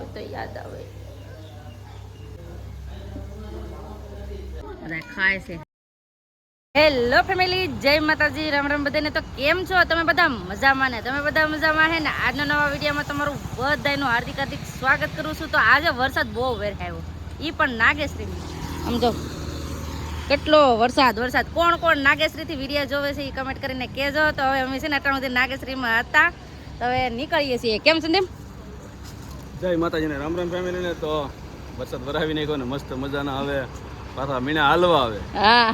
આવે તો યાદ આવે. બધા ખાય છે. હેલો ફેમિલી, જય માતાજી, રામ રામ બધાને. તો કેમ છો તમે બધા? મજામાં ને? તમે બધા મજામાં હે ને? આજનો નવા વિડીયોમાં તમારું બધાનું હાર્દિક હાર્દિક સ્વાગત કરું છું. તો આજે વરસાદ બહુ વેર આવ્યો, એ પણ નાગેશ્રી. આમ જો કેટલો વરસાદ. કોણ કોણ નાગેશ્રીથી વિડીયો જોવે છે એ કમેન્ટ કરીને કહેજો. તો હવે અમે છે ને અટાણ સુધી નાગેશ્રીમાં હતા, તો હવે નીકળીએ છીએ. કેમ સંદીપ? જય માતાજીને, રામ રામ ફેમિલીને. તો વરસાદ વરાવી નાખ્યો ને મસ્ત મજાના આવે પાછા મીણા હાલવા આવે. હા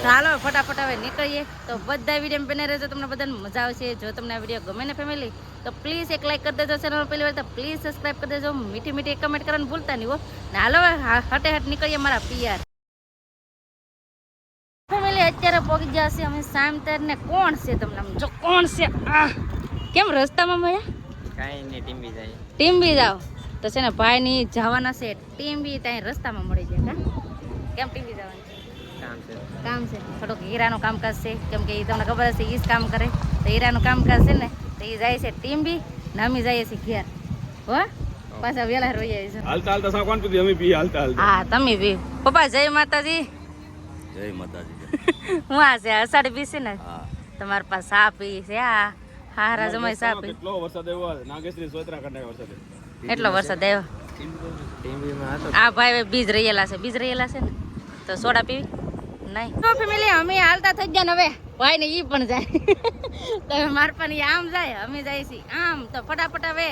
ચાલો ફટાફટ હવે નીકળીએ. તો બધા વિડીયો બને રહેજો, તમને બધાને મજા આવશે. જો તમને આ વિડીયો ગમે ને ફેમિલી, તો પ્લીઝ એક લાઈક કરી દેજો. ચેનલ પહેલી વાર તો પ્લીઝ સબસ્ક્રાઈબ કરી દેજો. મીઠી મીઠી કમેન્ટ કરવાનું ભૂલતા નહીં હો. ને હાલો હટે હટ નીકળીએ મારા પિયર. ફેમિલી અત્યારે પહોંચી ગયા છે અમે સામતર ને. કોણ છે તમને જો કોણ છે? આ કેમ રસ્તામાં મળ્યા? કાંઈ નહીં, ટીમ્બી જાય. ટીમ્બી જાવ તો છે ને ભાઈ ની જવાના છે ટીમ્બી, ત્યાં રસ્તામાં મળી જાય. કેમ ટીમ્બી જવાનું? કામ છે થોડુંક હીરાનું કામકાજ છે, કેમ કે એ તમને ખબર હશે એ જ કામ કરે. તો હીરાનું કામકાજ છે ને, તો એ જાય છે ટીમ્બી ને અમે જઈએ છીએ ઘેર. હો પાછા વેલા રોઈ જાય છે. હાલતા હાલતા સા કોણ પીધી? અમે પી હાલતા હાલતા. હા તમે પી. પપ્પા જય માતાજી. જય માતાજી. હું આ છે અષાઢી બીસ છે ને, તમારા પાસે સા પી છે. આ હારા જમાઈ સા પી. કેટલો વરસાદ આવ્યો નાગેશ્રી સોતરા કાંઠે વરસાદ. એટલો વરસાદ આવ્યો. આ ભાઈ બીજ રહેલા છે ને, તો સોડા પીવી નહીં. તો ફેમિલી અમે હાલતા થઈ ગયા ને, હવે ભાઈ ને ઈ પણ જાય. તો માર પણ આમ જાય, અમે જાય છીએ આમ. તો ફટાફટ હવે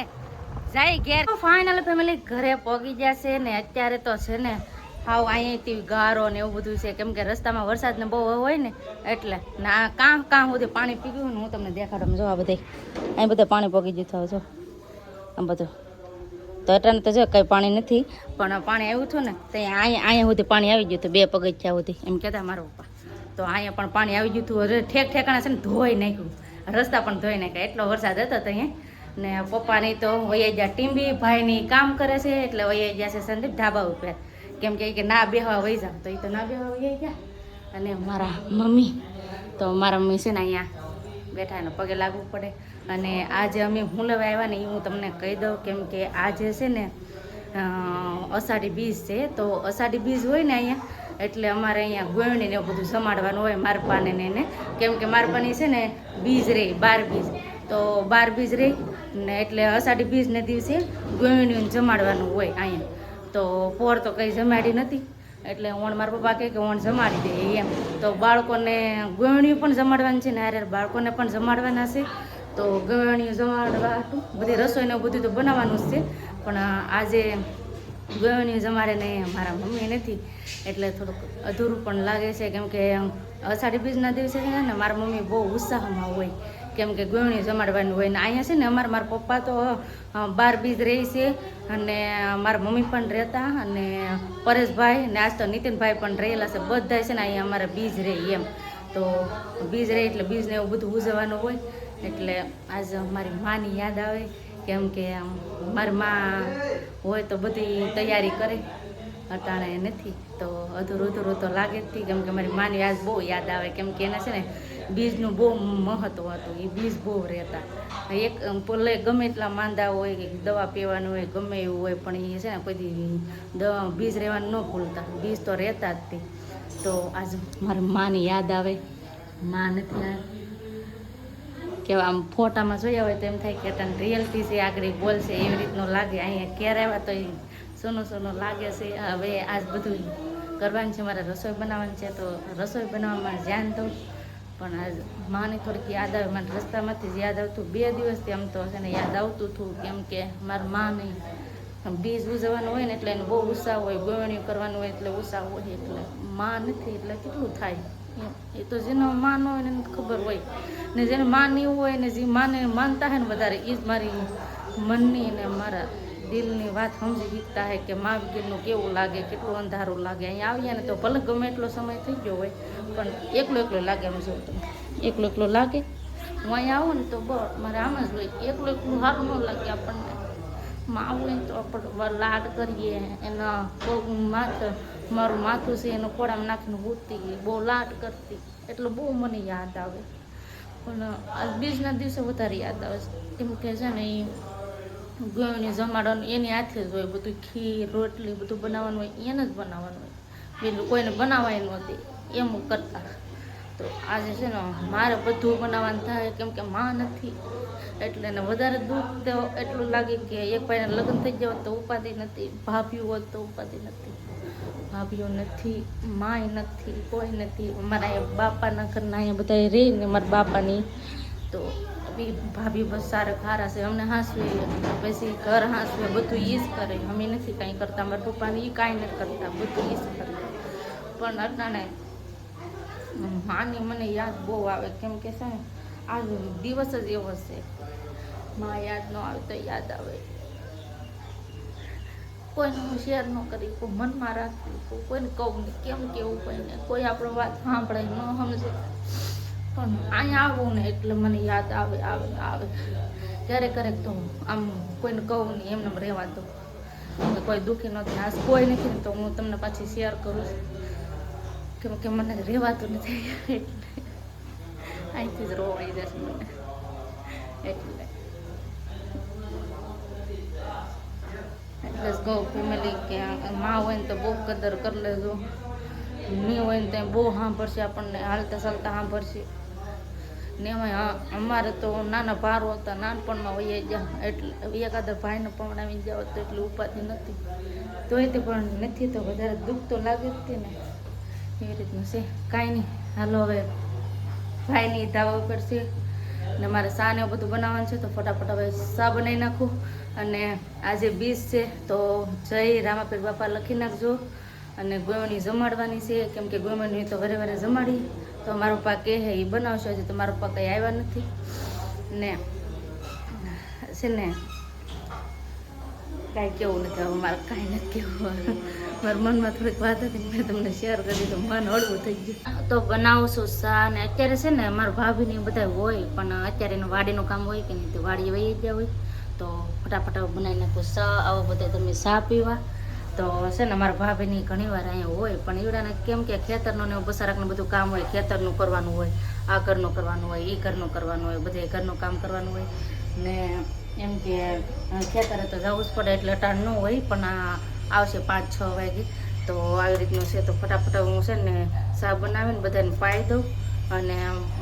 જાય ઘેર. ફાઇનલ ફેમિલી ઘરે પહોંચી ગયા છે ને. અત્યારે તો છે ને હાવ અહીંયાથી ગારો ને એવું બધું છે, કેમ કે રસ્તામાં વરસાદ ને બહુ હોય ને, એટલે ના કાં સુધી પાણી પી ગયું ને. હું તમને દેખાડું. જો આ બધા અહીં બધા પાણી પહોંચી ગયું થાવ. જો આમ બધું તો અટાણે તો જો કંઈ પાણી નથી, પણ પાણી આવ્યું હતું ને તો અહીંયા સુધી પાણી આવી ગયું હતું, 2 પગથિયા સુધી એમ કહેતા મારા પપ્પા. તો અહીંયા પણ પાણી આવી ગયું હતું. ઠેક ઠેકાણા છે ને ધોઈ નાખ્યું, રસ્તા પણ ધોઈ નાખ્યા. એટલો વરસાદ હતો તો અહીંયા. ને પપ્પાની તો વૈયા ગયા ટીમ્બી, ભાઈની કામ કરે છે એટલે વૈયા ગયા છે સંદીપ ધાબા ઉપર, કેમ કે ના બેહવા વહી જાવ. તો એ તો ના બેહવા વહી ગયા. અને મારા મમ્મી છે ને અહીંયા બેઠા, એને પગે લાગવું પડે. અને આજે અમે હું લેવા આવ્યા ને એ હું તમને કહી દઉં, કેમ કે આજે છે ને અષાઢી બીજ છે. તો અષાઢી બીજ હોય ને અહીંયા, એટલે અમારે અહીંયા ગોયણી ને એવું બધું જમાડવાનું હોય મારપાને ને એને, કેમ કે મારપાની છે ને બીજ રહી 12 બીજ. તો 12 બીજ રહી ને એટલે અષાઢી બીજને દિવસે ગોયણીઓને જમાડવાનું હોય અહીંયા. તો પોર તો કંઈ જમાડી નથી, એટલે ઓણ મારા પપ્પા કહે કે ઓણ જમાડી દે એમ. તો બાળકોને ગોયણીઓ પણ જમાડવાની છે ને, હારે બાળકોને પણ જમાડવાના છે. તો ગવણીઓ જમાડવા હતું બધી રસોઈને બધું તો બનાવવાનું જ છે, પણ આજે ગવણીઓ જમાડે ને મારા મમ્મી નથી, એટલે થોડુંક અધૂરું પણ લાગે છે. કેમ કે અષાઢી બીજના દિવસે છે ને મારા મમ્મી બહુ ઉત્સાહમાં હોય, કેમ કે ગવણીઓ જમાડવાનું હોય. ને અહીંયા છે ને મારા પપ્પા તો 12 બીજ રહે છે, અને મારા મમ્મી પણ રહેતા, અને પરેશભાઈ ને આજ તો નીતિનભાઈ પણ રહેલા છે. બધા છે ને અહીંયા અમારા બીજ રહે એમ. તો બીજ રહે એટલે બીજને એવું બધું ઉજવવાનું હોય. એટલે આજ મારી માની યાદ આવે, કેમ કે મારી માં હોય તો બધી તૈયારી કરે, અટાણે નથી તો અધૂરું તો લાગે જ હતી. કેમ કે મારી માની આજ બહુ યાદ આવે, કેમ કે એને છે ને બીજનું બહુ મહત્વ હતું. એ બીજ બહુ રહેતા. એક પોલે ગમે એટલા માંદા હોય કે દવા પીવાનું હોય, ગમે એવું હોય, પણ એ છે ને કોઈ બીજ રહેવાનું ન ભૂલતા. બીજ તો રહેતા જ તે. તો આજ મારી માની યાદ આવે. માં નથી કે આમ ફોટામાં જોયા હોય તો એમ થાય કે તને રિયલ્ટી છે, આગળ બોલશે એવી રીતનું લાગે. અહીંયા ક્યારે આવ્યા તો સોનું લાગે છે. હવે આજ બધું કરવાનું છે, મારે રસોઈ બનાવવાની છે. તો રસોઈ બનાવવામાં ધ્યાન દઉં, પણ આજ માની થોડીક યાદ આવે. મને રસ્તામાંથી જ યાદ આવતું. 2 દિવસથી આમ તો છે ને યાદ આવતું હતું, કેમ કે મારા માની બીજ ઉજવવાનું હોય ને એટલે એને બહુ ઉત્સાહ હોય, ગોવણીઓ કરવાનું હોય એટલે ઉત્સાહ હોય. એટલે માં નથી એટલે કેટલું થાય. એ તો જેનો માન હોય ને ખબર હોય, ને જેને માન એવું હોય ને જે માને માનતા હોય ને વધારે, એ જ મારી મનની ને મારા દિલની વાત સમજી શીખતા હોય કે મા વગરનું કેવું લાગે, કેટલું અંધારું લાગે. અહીંયા આવીએ ને તો ભલે ગમે એટલો સમય થઈ ગયો હોય, પણ એકલો લાગે. એમ જો તમે એકલો લાગે. હું અહીંયા આવું ને તો બસ મારે આમ જ હોય, એકલું સારું ન લાગે આપણને. માં હોય ને તો આપણે લાડ કરીએ, એના પગ મારું માથું છે એનું ખોડામાં નાખીને ગૂંથતી, બહુ લાડ કરતી, એટલે બહુ મને યાદ આવે. પણ આ બીજના દિવસે વધારે યાદ આવે છે, કેમ કે છે ને એ ગોળને જમાડવાનું એની હાથે જ હોય, બધું ખીર રોટલી બધું બનાવવાનું હોય એને જ બનાવવાનું હોય, બીજું કોઈને બનાવાય નહોતી એમ કરતા. તો આજે છે ને મારે બધું બનાવવાનું થાય, કેમ કે માં નથી એટલે એને વધારે દુઃખ તો એટલું લાગે કે એક ભાઈને લગ્ન થઈ ગયા હોત તો ઉપાધિ નથી, ભાભીઓ હોત તો ઉપાધિ નથી, ભાભીઓ નથી, માય નથી, કોઈ નથી. મારા અહીંયા બાપાના ઘરના અહીંયા બધા રહી ને મારા બાપાની તો ભાભી બસ સારા છે, અમને હાંસવે પછી ઘર હાંસવે બધું ઈ જ કરે, અમે નથી કાંઈ કરતા. મારા પપ્પાને એ કાંઈ નથી કરતા, બધું ઈ જ કરતા. પણ અટાણે માની મને યાદ બહુ આવે, કેમ કે છે ને આ દિવસ જ એવો છે, માં યાદ ન આવે તો યાદ આવે. કોઈને હું શેર ન કરી, કોઈ મનમાં રાખી, કોઈને કહું નહીં કેમ કેવું, કોઈને કોઈ આપણો વાત સાંભળે ન સમજે. પણ અહીંયા આવું ને એટલે મને યાદ આવે આવે આવે. ક્યારેક તો આમ કોઈને કહું નહીં, એમને રહેવા દો, કોઈ દુઃખી નથી. આ કોઈ નથી ને તો હું તમને પાછી શેર કરું છું, કેમ કે મને રહેવાતું નથી એટલે અહીંથી જ રોવાઈ જશે મને. એટલે જ કહું ફેમિલી કે માં હોય ને તો બહુ કદર કરી લેજો, નહીં હોય ને ત્યાં બહુ સાંભળશે આપણને, હાલતા ચાલતા સાંભળશે. ને એમાં અમારે તો નાના ભારો હતા, નાનપણમાં વહી ગયા એટલે એકાદર ભાઈને પવડાવીને જાવ તો એટલી ઉપાધિ નથી, તોય તે પણ નથી તો વધારે દુઃખ તો લાગે જ ને એવી રીતનું છે. કાંઈ નહીં, હાલો હવે ભાઈની ધાવા ઉપર છે ને મારે શા ને બધું બનાવવાનું છે તો ફટાફટ હવે શા બનાવી નાખું. અને આજે 20 છે તો જય રામાપીર બાપા લખી નાખજો. અને ગોયણી જમાડવાની છે, કેમ કે ગોયણી તો વારે જમાડી તો મારો પપ્પા કહે એ બનાવશે. હજી તો મારો પપ્પા કંઈ આવ્યા નથી ને છે ને કાંઈ કેવું નથી. હવે મારે કાંઈ નથી કેવું, મારા મનમાં થોડીક વાત હતી મેં તમને શેર કરી દીધું, મન હળવું થઈ ગયું. તો બનાવું છું શા. ને અત્યારે છે ને મારા ભાભીને બધા હોય, પણ અત્યારે એનું વાડીનું કામ હોય કે નહીં, તો વાડીએ વહી ગયા હોય તો ફટાફટ બનાવી નાખું શા. આવો બધા તમે શા પીવા તો છે ને મારા ભાભીની ઘણી વાર અહીંયા હોય, પણ એવડાને કેમ કે ખેતરનું ને બસારાકનું બધું કામ હોય, ખેતરનું કરવાનું હોય, આ ઘરનું કરવાનું હોય, એ ઘરનું કરવાનું હોય, બધે ઘરનું કામ કરવાનું હોય ને એમ કે ખેતરે તો જવું જ પડે એટલે અટાણ ન હોય. પણ આવશે 5-6 વાગે તો આવી રીતનું છે. તો ફટાફટ હું છે ને શા બનાવીને બધાને પાઈ દઉં. અને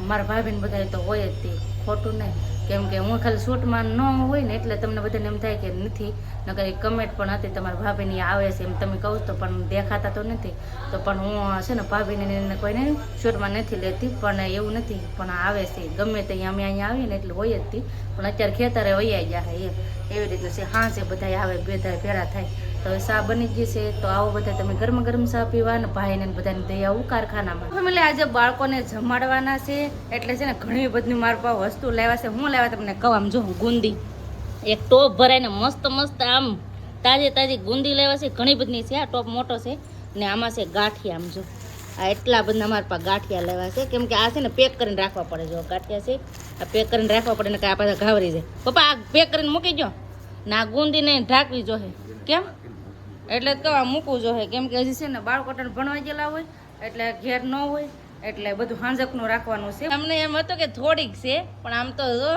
મારા ભાભીને બધા તો હોય જ તે, ખોટું નહીં, કેમ કે હું ખાલી શૂટમાં ન હોય ને એટલે તમને બધાને એમ થાય કે નથી. નકર કમેન્ટ પણ હતી તમારા ભાભીની આવે છે એમ તમે કહું તો, પણ દેખાતા તો નથી. તો પણ હું છે ને ભાભીને કોઈને શૂટમાં નથી લેતી, પણ એવું નથી, પણ આવે છે ગમે તે અમે અહીંયા આવીએ ને એટલે હોય જ હતી. પણ અત્યારે ખેતરે વૈયા જાય એવી રીતનું છે. હા છે બધા આવે બધા ભેળા થાય તો શા બની ગઈ છે. તો આવો બધા તમે ગરમ શા પીવા ને ભાઈને બધાને દઈ આવું કારખાનામાં. ફેમિલી આજે બાળકોને જમાડવાના છે એટલે છે ને ઘણી બધી મારા પાસે વસ્તુ લાવ્યા છે. હું લાવ્યા તમને કહું, આમ જો ગુંદી એક ટોપ ભરાઈને મસ્ત આમ તાજી ગુંદી લેવા છે, ઘણી બધી છે. આ ટોપ મોટો છે ને આમાં છે ગાંઠિયા. આમ જો આ એટલા બધા અમારા પાસે ગાંઠિયા લેવા છે, કેમ કે આ છે ને પેક કરીને રાખવા પડે. જો ગાંઠિયા છે આ પેક કરીને રાખવા પડે ને કે આ પાછા ઘાવરી જાય. પપ્પા આ પેક કરીને મૂકી જો ને આ ગુંદીને ઢાંકવી જોઈએ. કેમ એટલે તો આ મૂકવું જોઈએ, કેમ કે હજી છે ને બાળકોને ભણવા ગયેલા હોય એટલે ઘેર ન હોય એટલે બધું હાંજકનું રાખવાનું છે. અમને એમ હતું કે થોડીક છે, પણ આમ તો જો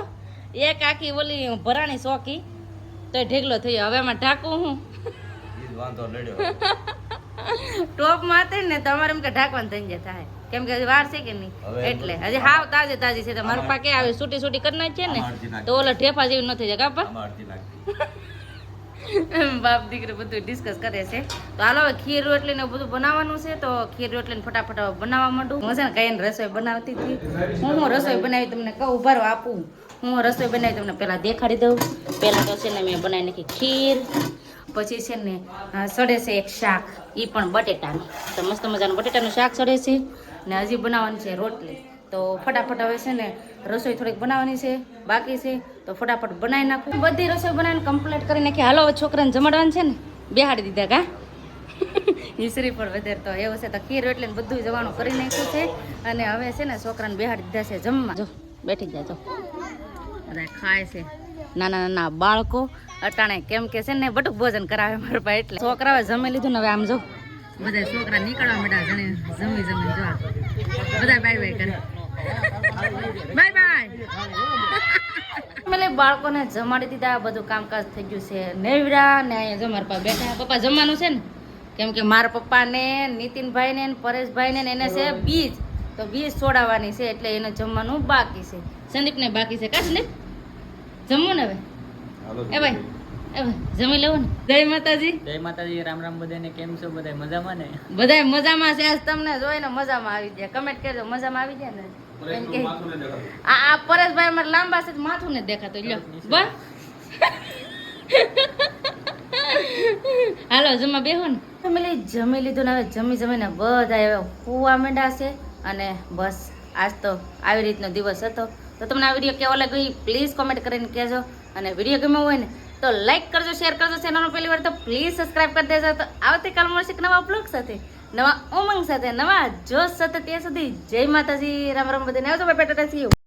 એક આખી ઓલી ભરાણી સોકી તો ઢેગલો થયો. હવે એમાં ઢાંકવું હું ટોપમાં હતી ને તમારે એમ કે ઢાંકવાનું થઈ જાય થાય, કેમ કે વાર છે કે નહીં એટલે હજી હાવ તાજી છે. તો મારું પા કે આવે છૂટી કરી નાખીએ ને તો ઓલા ઠેફા જેવી ન થઈ જાય. કાપા બાપ દીકરી બધું ડિસ્કસ કરે છે. તો હાલો હવે ખીર રોટલી ને બધું બનાવવાનું છે. તો ખીર રોટલી ફટાફટ બનાવવા માંડું. હું છે ને કઈ રસોઈ બનાવતી હતી. હું રસોઈ બનાવી તમને કહું, ઉભારો આપું. હું રસોઈ બનાવી તમને પહેલાં દેખાડી દઉં. પહેલાં તો છે ને મેં બનાવી નાખી ખીર, પછી છે ને સડે છે એક શાક, એ પણ બટેટાનું. તો મસ્ત મજાનું બટેટાનું શાક સડે છે ને હજી બનાવવાની છે રોટલી. તો ફટાફટ હવે છે ને રસોઈ થોડીક બનાવવાની છે બાકી છે, તો ફટાફટ બનાવી નાખું. બધી રસોઈ બનાવીને કમ્પ્લીટ કરી નાખી. હાલો હવે છોકરાને જમાડવાનું છે ને બેહાડી દીધા કા હિસરી પણ વધારે તો એવું છે. તો ખીર એટલે બધું જવાનું કરી નાખ્યું છે અને હવે છે ને છોકરાને બેહાડી દીધા છે જમવા. જો બેઠી જાય, જો બધા ખાય છે નાના બાળકો અટાણે, કેમ કે છે ને બટુક ભોજન કરાવે મારા પાસે એટલે છોકરાઓએ જમી લીધું ને હવે આમ જો બધા છોકરા નીકળવા માંડ્યા. જમી જો બધા બાય કરે. બાય એટલે બાળકોને જમાડી દીધા, બધું કામકાજ થઈ ગયું છે. નેવરા ને અહીંયા જો મારા પપ્પા બેઠા. પપ્પા જમવાનું છે ને, કેમ કે મારા પપ્પાને, નીતિનભાઈને ને પરેશભાઈને ને એને છે બીજ, તો બીજ છોડાવવાની છે એટલે એને જમવાનું બાકી છે. સંદીપને બાકી છે. કા સંદીપ જમવું ને હવે? એ ભાઈ જમી લેવું ને. જય માતાજી. જય માતાજી, રામ રામ બધાને. કેમ છો બધા? મજામાં ને? બધાય મજામાં છે. આજ તમને જોઈને મજામાં આવી જાય. કમેન્ટ કરજો મજામાં આવી જાય ને. એમ કે આ પરેશભાઈ અમારે લાંબા છે, માથું ને દેખાતું. લ્યો બસ હાલો જમવા બેહો ને. ફેમિલી જમી લીધું ને હવે જમીને બધા હવે હુવા માંડ્યા છે. અને બસ આજ તો આવી રીતનો દિવસ હતો. તો તમને આ વિડીયો કેવો લાગ્યો એ પ્લીઝ કોમેન્ટ કરીને કહેજો. અને વિડીયો ગમ્યો હોય ને તો લાઈક કરજો, શેર કરજો. ચેનલમાં પહેલી વાર તો પ્લીઝ સબસ્ક્રાઈબ કરી દેજો. તો આવતીકાલ મળશે એક નવા બ્લોગ સાથે, નવા ઉમંગ સાથે, નવા જોશ સાથે. ત્યાં સુધી જય માતાજી, રામ રામ બધાને. આવજો બેટા, સી યુ.